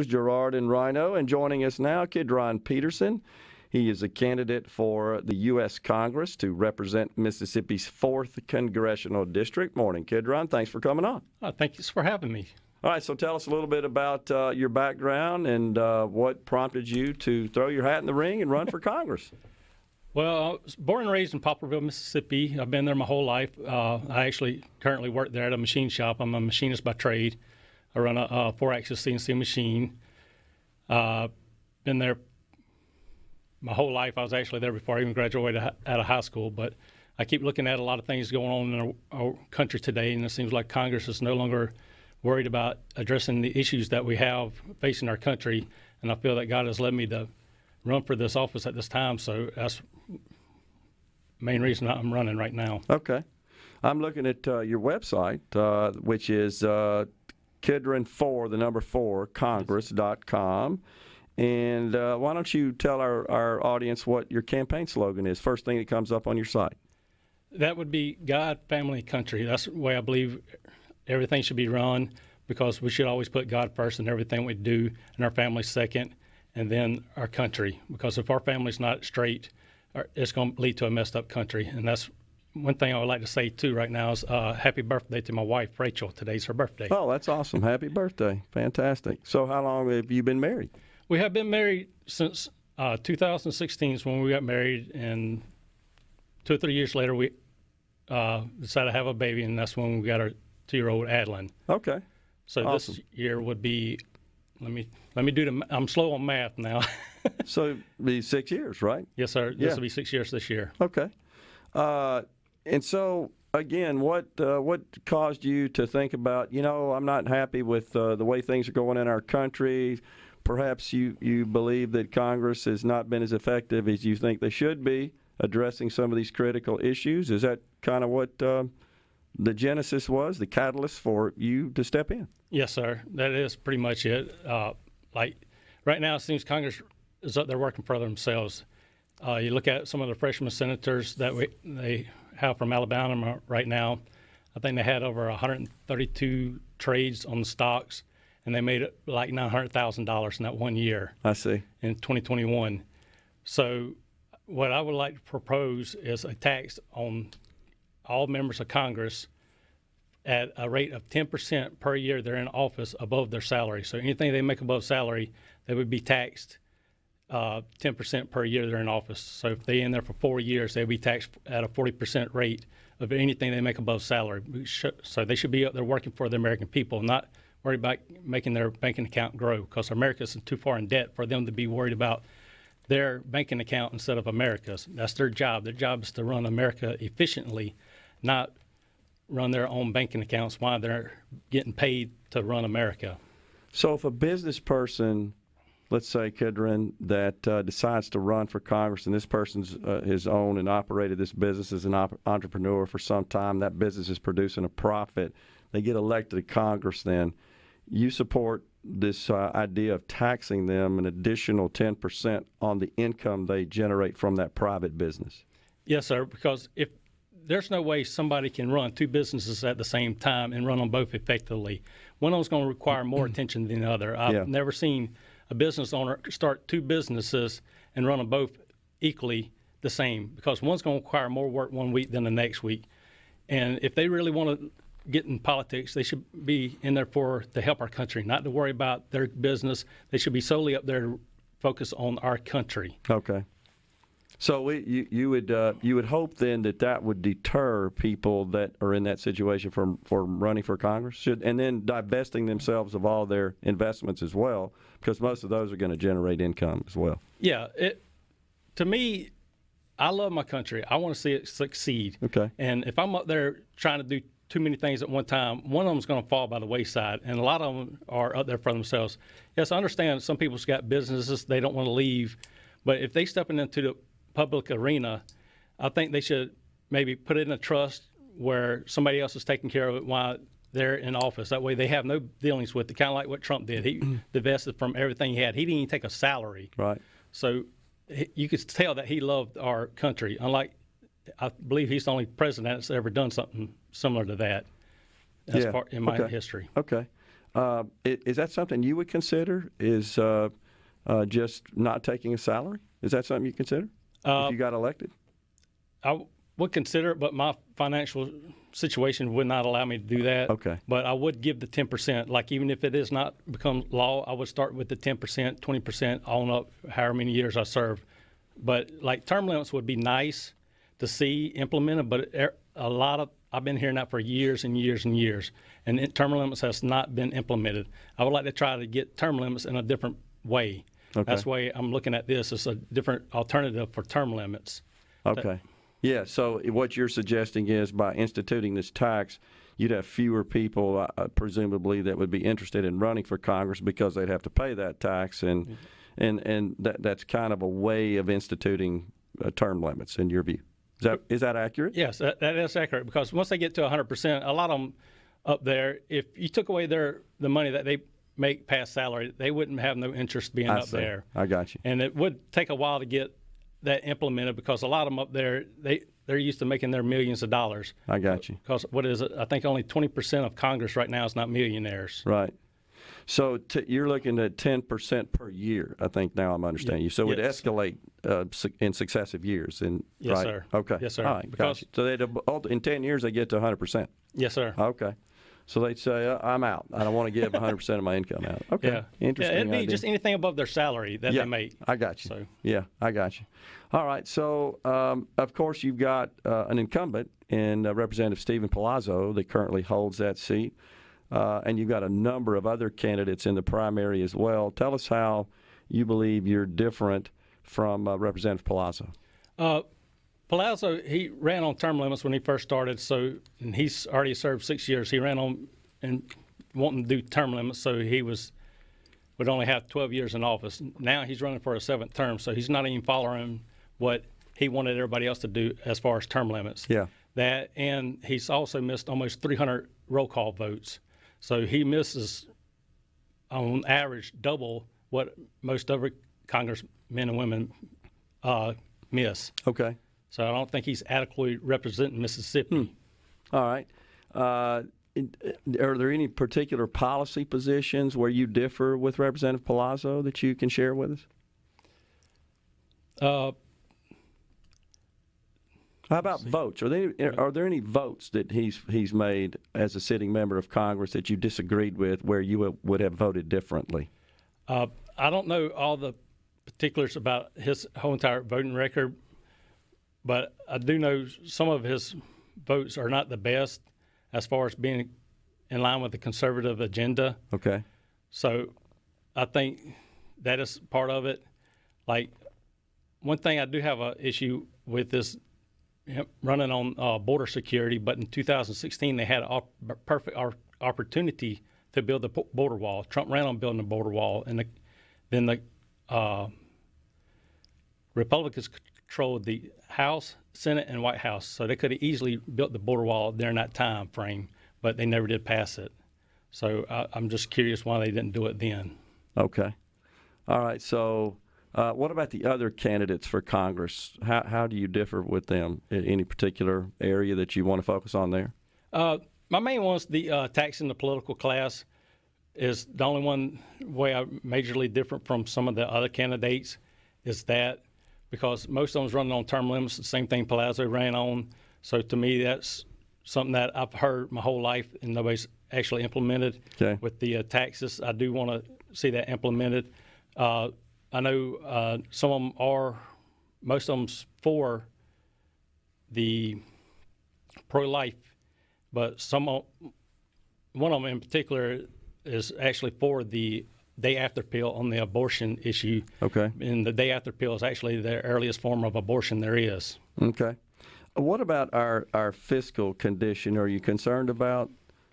Gerard and Rhino, and joining us now, Kidron Peterson. He is a candidate for the U.S. Congress to represent Mississippi's 4th Congressional District. Morning, Kidron. Thanks for coming on. Thank you for having me. All right, so tell us a little bit about your background and what prompted you to throw your hat in the ring and run for Congress. Well, I was born and raised in Poplarville, Mississippi. I've been there my whole life. I actually currently work there at a machine shop. I'm a machinist by trade. I run a 4-axis CNC machine. Been there my whole life. I was actually there before I even graduated out of high school. But I keep looking at a lot of things going on in our country today, and it seems like Congress is no longer worried about addressing the issues that we have facing our country. And I feel that God has led me to run for this office at this time. So that's the main reason I'm running right now. Okay. I'm looking at your website, which is Kidron4, the number 4, Congress.com. And why don't you tell our audience what your campaign slogan is, first thing that comes up on your site? That would be God, family, country. That's the way I believe everything should be run, because we should always put God first in everything we do, and our family second, and then our country. Because if our family's not straight, it's going to lead to a messed up country. And that's one thing I would like to say, too, right now is happy birthday to my wife, Rachel. Today's her birthday. Oh, that's awesome. Happy birthday. Fantastic. So how long have you been married? We have been married since 2016 is when we got married, and 2 or 3 years later we decided to have a baby, and that's when we got our 2-year-old Adeline. Okay. So awesome. This year would be, let me do I'm slow on math now. So it'd be 6 years, right? Yes, sir. This will be 6 years this year. Okay. And so, again, what caused you to think about, I'm not happy with the way things are going in our country. Perhaps you believe that Congress has not been as effective as you think they should be addressing some of these critical issues. Is that kind of what the genesis was, the catalyst for you to step in? Yes, sir. That is pretty much it. Like right now, it seems Congress is up there working for themselves. You look at some of the freshman senators that they have from Alabama right now. I think they had over 132 trades on the stocks, and they made like $900,000 in that 1 year. I see. In 2021. So what I would like to propose is a tax on all members of Congress at a rate of 10% per year they're in office above their salary. So anything they make above salary, they would be taxed 10% per year they're in office. So if they're in there for 4 years, they'll be taxed at a 40% rate of anything they make above salary. So they should be up there working for the American people, not worried about making their banking account grow, because America's too far in debt for them to be worried about their banking account instead of America's. That's their job. Their job is to run America efficiently, not run their own banking accounts while they're getting paid to run America. So if a business person, let's say Kidron, that decides to run for Congress, and this person's has owned and operated this business as an entrepreneur for some time, that business is producing a profit, they get elected to Congress, then you support this idea of taxing them an additional 10% on the income they generate from that private business? Yes, sir, because if there's no way somebody can run 2 businesses at the same time and run them both effectively. One of them's going to require more attention than the other. I've never seen a business owner start 2 businesses and run them both equally the same, because one's going to require more work one week than the next week. And if they really want to get in politics, they should be in there to help our country, not to worry about their business. They should be solely up there to focus on our country. Okay. So you would hope then that would deter people that are in that situation from running for Congress, and then divesting themselves of all their investments as well, because most of those are going to generate income as well. Yeah. To me, I love my country. I want to see it succeed. Okay. And if I'm up there trying to do too many things at one time, one of them's going to fall by the wayside, and a lot of them are up there for themselves. Yes, I understand some people's got businesses they don't want to leave, but if they step into the public arena, I think they should maybe put it in a trust where somebody else is taking care of it while they're in office. That way they have no dealings with it, kind of like what Trump did. He divested from everything he had. He didn't even take a salary. Right. So you could tell that he loved our country, unlike I believe he's the only president that's ever done something similar to that. That's part in my history. Okay. Is that something you would consider? Is just not taking a salary? Is that something you consider if you got elected? I would consider it, but my financial situation would not allow me to do that. Okay. But I would give the 10%. Like, even if it is not become law, I would start with the 10%, 20% on up, however many years I serve. But like, term limits would be nice to see implemented, but I've been hearing that for years and years and years, and term limits has not been implemented. I would like to try to get term limits in a different way. Okay. That's the way I'm looking at this as a different alternative for term limits. Okay. Yeah, so what you're suggesting is by instituting this tax, you'd have fewer people, presumably, that would be interested in running for Congress because they'd have to pay that tax, and that's kind of a way of instituting term limits, in your view. Is that accurate? Yes, that is accurate, because once they get to 100%, a lot of them up there, if you took away the money that they make past salary, they wouldn't have no interest being up there. I got you. And it would take a while to get that implemented, because a lot of them up there, they're used to making their millions of dollars. I got you. Because what is it? I think only 20% of Congress right now is not millionaires. Right. So you're looking at 10% per year, I think now I'm understanding you. So it would escalate in successive years. Yes, right? sir. Okay. Yes, sir. All right. Because, so in 10 years, they get to 100%. Yes, sir. Okay. So they'd say, I'm out. I don't want to give 100% of my income out. Okay. Yeah. Interesting. Yeah, it'd be idea. just anything above their salary that they make. I got you. So. Yeah, I got you. All right. So, of course, you've got an incumbent in Representative Stephen Palazzo that currently holds that seat. And you've got a number of other candidates in the primary as well. Tell us how you believe you're different from Representative Palazzo. Palazzo, he ran on term limits when he first started, and he's already served 6 years. He ran on and wanting to do term limits, so he would only have 12 years in office. Now he's running for a 7th term, so he's not even following what he wanted everybody else to do as far as term limits. Yeah. That, and he's also missed almost 300 roll call votes. So he misses, on average, double what most other congressmen and women miss. Okay. So I don't think he's adequately representing Mississippi. All right. Are there any particular policy positions where you differ with Representative Palazzo that you can share with us? How about votes? Are there any votes that he's made as a sitting member of Congress that you disagreed with, where you would have voted differently? I don't know all the particulars about his whole entire voting record, but I do know some of his votes are not the best as far as being in line with the conservative agenda. Okay. So I think that is part of it. Like, one thing I do have an issue with is running on border security, but in 2016 they had a perfect opportunity to build the border wall. Trump ran on building the border wall, and then the Republicans controlled the House, Senate, and White House, so they could have easily built the border wall during that time frame, but they never did pass it. So I'm just curious why they didn't do it then. Okay. All right. So what about the other candidates for Congress? How do you differ with them? Any particular area that you want to focus on there? My main one is the taxing the political class is the only one way I'm majorly different from some of the other candidates, is that because most of them is running on term limits, the same thing Palazzo ran on. So to me, that's something that I've heard my whole life and nobody's actually implemented. Okay. With the taxes. I do want to see that implemented. I know some of them are, most of them's for the pro-life, but one of them in particular is actually for the day after pill on the abortion issue. Okay. And the day after pill is actually the earliest form of abortion there is. Okay. What about our fiscal condition? Are you concerned about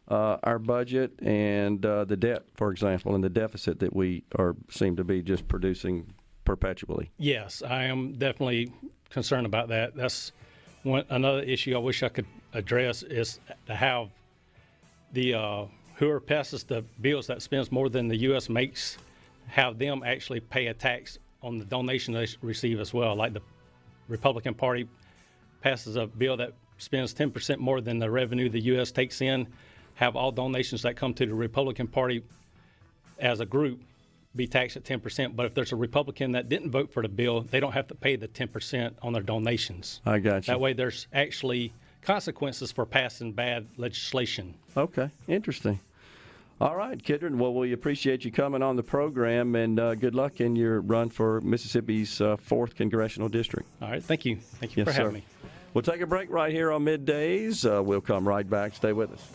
our budget and the debt, for example, and the deficit that we seem to be just producing perpetually? Yes, I am definitely concerned about that. That's another issue I wish I could address, is to have the whoever passes the bills that spends more than the U.S. makes, have them actually pay a tax on the donation they receive as well. Like the Republican Party passes a bill that spends 10% more than the revenue the U.S. takes in, have all donations that come to the Republican Party as a group be taxed at 10%. But if there's a Republican that didn't vote for the bill, they don't have to pay the 10% on their donations. I got you. That way there's actually consequences for passing bad legislation. Okay, interesting. All right, Kidron. Well, we appreciate you coming on the program, and good luck in your run for Mississippi's 4th Congressional District. All right, thank you. Thank you for having me. We'll take a break right here on Middays. We'll come right back. Stay with us.